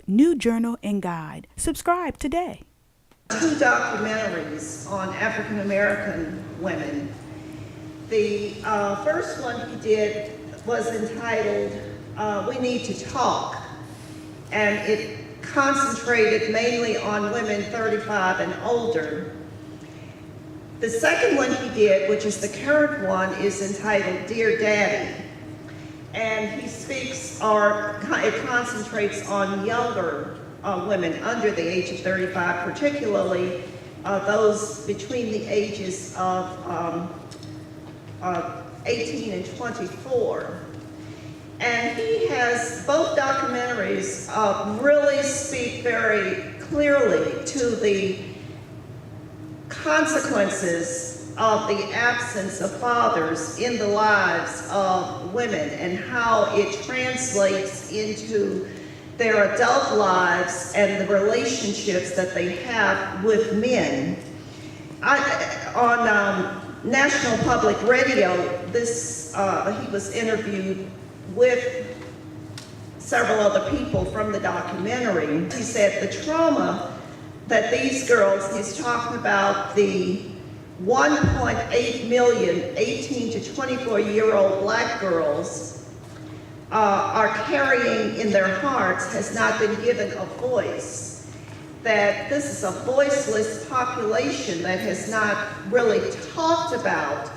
New Journal and Guide. Subscribe today. Two documentaries on African American women. The first one he did was entitled We Need to Talk, and it concentrated mainly on women 35 and older. The second one he did, which is the current one, is entitled Dear Daddy, and he speaks, or it concentrates on younger women under the age of 35, particularly those between the ages of 18 and 24. And he has, both documentaries really speak very clearly to the consequences of the absence of fathers in the lives of women and how it translates into their adult lives and the relationships that they have with men. On National Public Radio, he was interviewed with several other people from the documentary. He said the trauma that these girls, he's talking about the 1.8 million 18 to 24-year-old black girls are carrying in their hearts, has not been given a voice. That this is a voiceless population that has not really talked about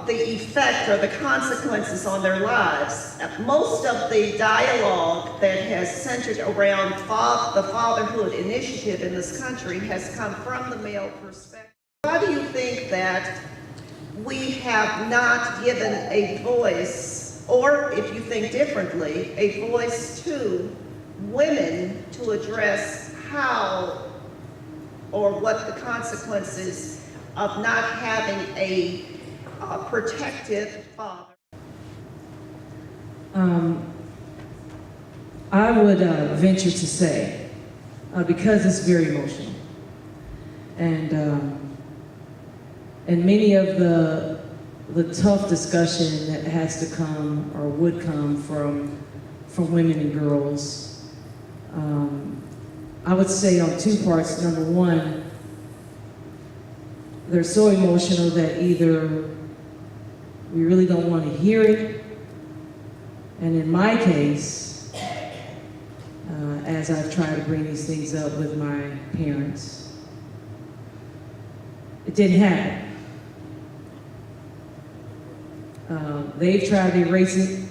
the effect or the consequences on their lives. Most of the dialogue that has centered around the fatherhood initiative in this country has come from the male perspective. Why do you think that we have not given a voice, or if you think differently, a voice to women to address how or what the consequences of not having a protective father? I would venture to say, because it's very emotional, and many of the tough discussion that has to come or would come from women and girls, I would say on two parts. Number one, they're so emotional that either we really don't want to hear it, and in my case, as I've tried to bring these things up with my parents, it didn't happen. They've tried to erase it,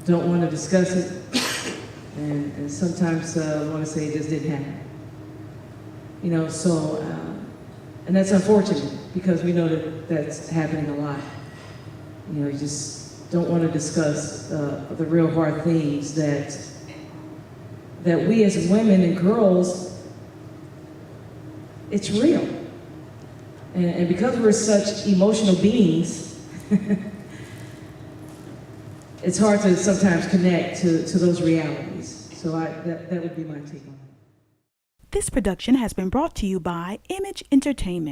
don't want to discuss it, and sometimes want to say it just didn't happen. You know, so, and that's unfortunate because we know that that's happening a lot. You know, you just don't want to discuss the real hard things that we as women and girls, it's real. And because we're such emotional beings, it's hard to sometimes connect to those realities. So that would be my take on it. This production has been brought to you by Image Entertainment.